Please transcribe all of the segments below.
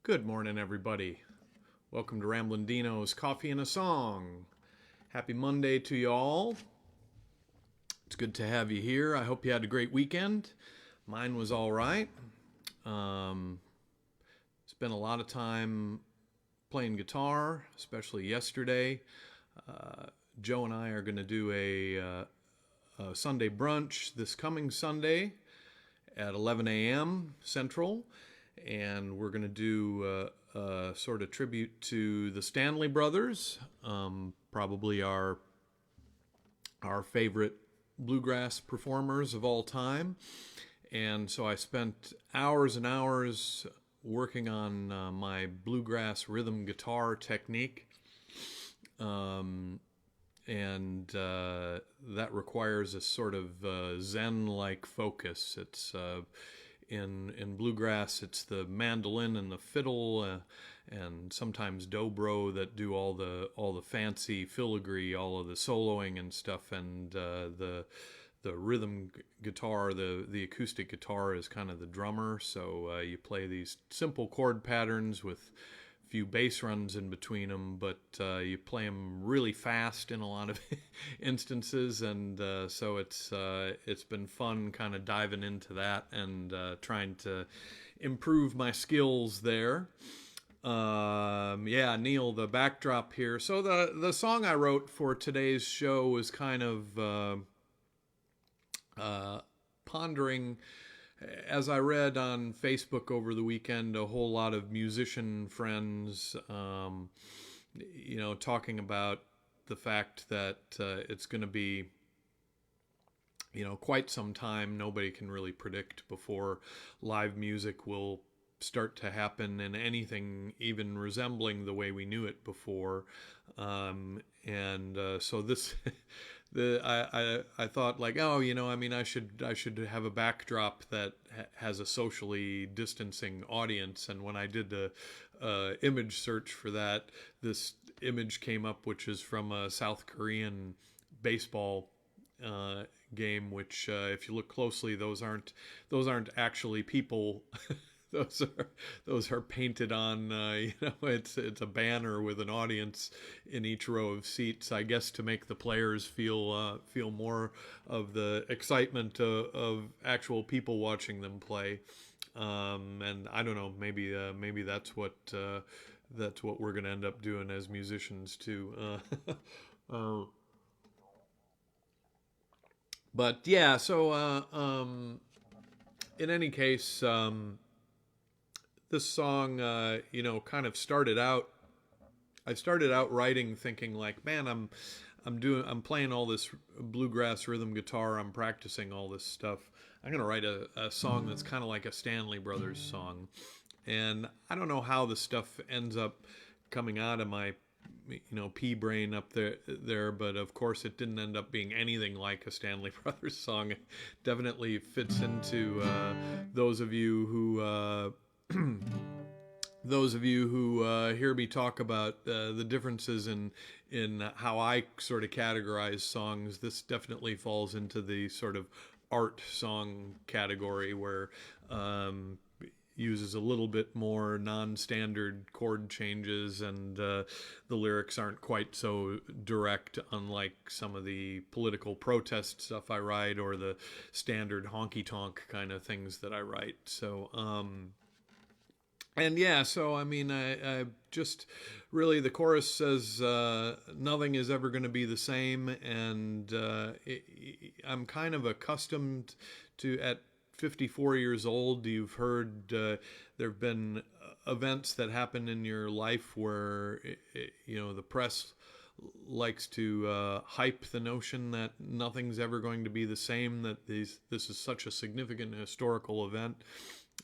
Good morning, everybody. Welcome to Ramblin' Deano's Coffee and a Song. Happy Monday to you all. It's good to have you here. I hope you had a great weekend. Mine was all right. Spent a lot of time playing guitar, especially yesterday. Joe and I are going to do a Sunday brunch this coming Sunday at 11 a.m. Central, and we're going to do a sort of tribute to the Stanley Brothers, probably our favorite bluegrass performers of all time. And so I spent hours and hours working on my bluegrass rhythm guitar technique. And that requires a sort of Zen-like focus. It's in bluegrass, it's the mandolin and the fiddle, and sometimes dobro that do all the fancy filigree, all of the soloing and stuff, and the rhythm guitar, the acoustic guitar is kind of the drummer. So you play these simple chord patterns with few bass runs in between them, but you play them really fast in a lot of instances, and so it's been fun kind of diving into that and trying to improve my skills there. Yeah, Neil, the backdrop here. So the song I wrote for today's show was kind of pondering, as I read on Facebook over the weekend, a whole lot of musician friends, talking about the fact that it's going to be, quite some time. Nobody can really predict before live music will start to happen in anything even resembling the way we knew it before. So this I thought, like, I should have a backdrop that has a socially distancing audience. And when I did the image search for that, this image came up, which is from a South Korean baseball game. Which, if you look closely, those aren't actually people. Those are painted on. It's a banner with an audience in each row of seats, I guess, to make the players feel more of the excitement of actual people watching them play. And I don't know, maybe that's what we're going to end up doing as musicians too. But yeah, so in any case. This song, kind of started out. I started out writing thinking, like, man, I'm playing all this bluegrass rhythm guitar. I'm practicing all this stuff. I'm gonna write a song that's kind of like a Stanley Brothers song, and I don't know how the stuff ends up coming out of my pea brain up there, but of course it didn't end up being anything like a Stanley Brothers song. It definitely fits into those of you who hear me talk about the differences in how I sort of categorize songs. This definitely falls into the sort of art song category, where uses a little bit more non-standard chord changes, and the lyrics aren't quite so direct, unlike some of the political protest stuff I write, or the standard honky-tonk kind of things that I write. So and yeah, so I just really, the chorus says nothing is ever going to be the same, and I'm kind of accustomed to, at 54 years old, you've heard there have been events that happen in your life where the press likes to hype the notion that nothing's ever going to be the same, that this is such a significant historical event.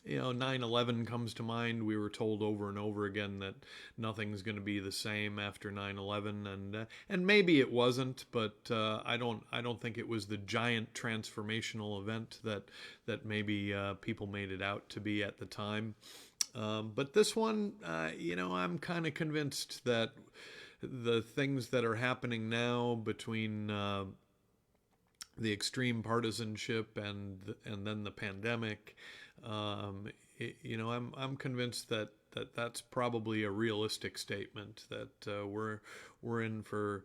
9/11 comes to mind. We were told over and over again that nothing's going to be the same after 9/11, and maybe it wasn't, but I don't think it was the giant transformational event that maybe people made it out to be at the time. But this one, I'm kind of convinced that the things that are happening now between the extreme partisanship and then the pandemic, I'm convinced that that's probably a realistic statement, that we're in for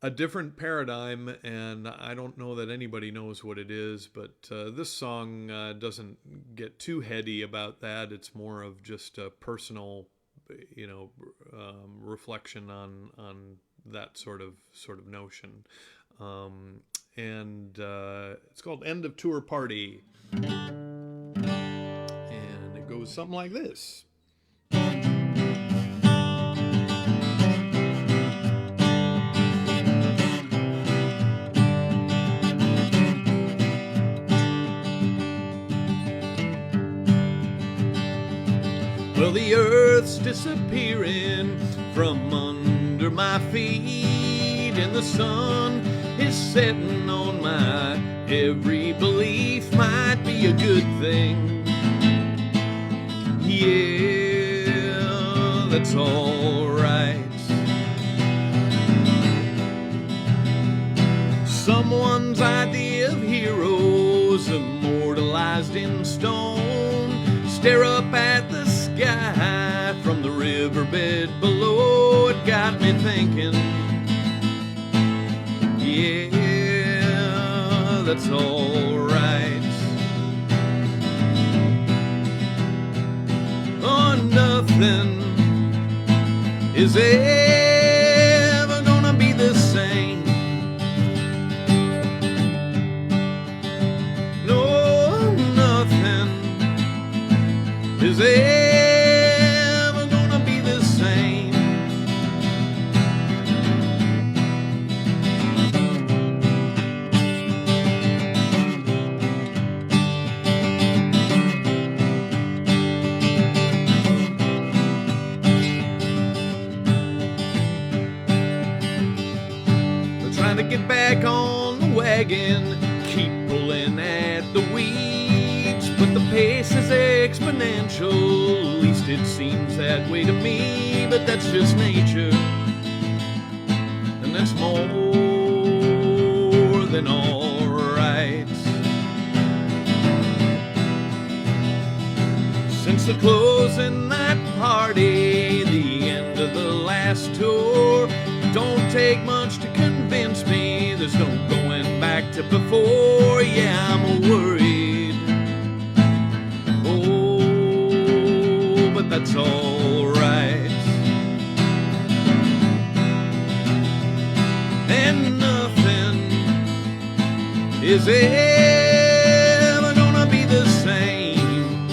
a different paradigm, and I don't know that anybody knows what it is, but this song doesn't get too heady about that. It's more of just a personal, reflection on that sort of notion. And it's called End of Tour Party. And it goes something like this. Well, the earth's disappearing from under my feet, and the sun is setting on my every belief might be a good thing. Yeah, that's all right. Someone's idea of heroes immortalized in stone stare up at the sky from the riverbed below. It got me thinking, yeah, that's all right. Oh, nothing is ever gonna be the same. No, nothing is ever gonna be the same. We're trying to get back on the wagon, keep pulling at the weeds, but the pace is exponential. At least it seems that way to me, but that's just nature, and that's more than all right. Since the closing night party, the end of the last tour, don't take much to convince me there's no going back to before. Yeah, I'm worried, but that's all right. And nothing is ever gonna be the same.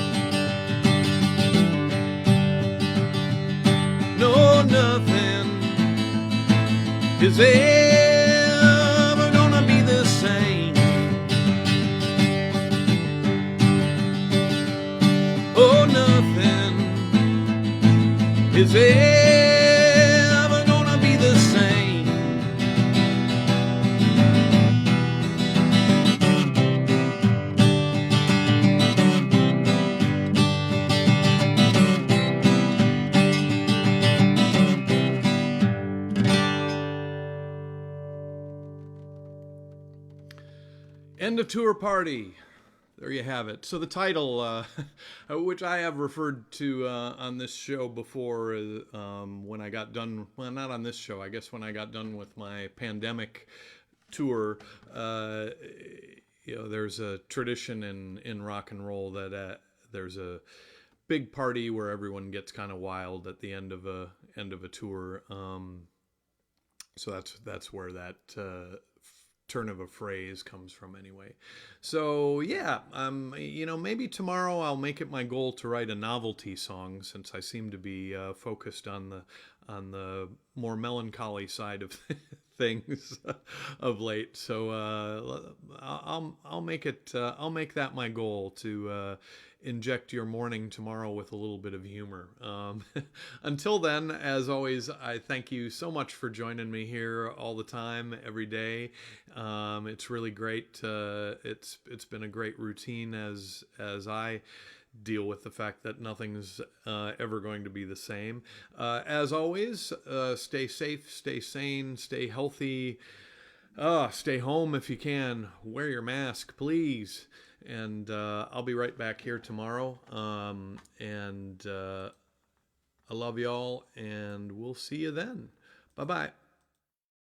No, nothing is ever gonna be the same. Oh, nothing is ever gonna be the same. End of Tour Party. There you have it. So the title, which I have referred to on this show before, when I got done, well, not on this show, I guess when I got done with my pandemic tour, there's a tradition in rock and roll that there's a big party where everyone gets kind of wild at the end of a tour. So that's where that turn of a phrase comes from anyway. So yeah, maybe tomorrow I'll make it my goal to write a novelty song, since I seem to be focused on the more melancholy side of things of late. So I'll make that my goal, to inject your morning tomorrow with a little bit of humor. Until then, as always, I thank you so much for joining me here all the time, every day. It's really great. It's been a great routine as I deal with the fact that nothing's ever going to be the same. As always, stay safe, stay sane, stay healthy. Stay home if you can. Wear your mask, please. And I'll be right back here tomorrow. And I love y'all, and we'll see you then. Bye-bye.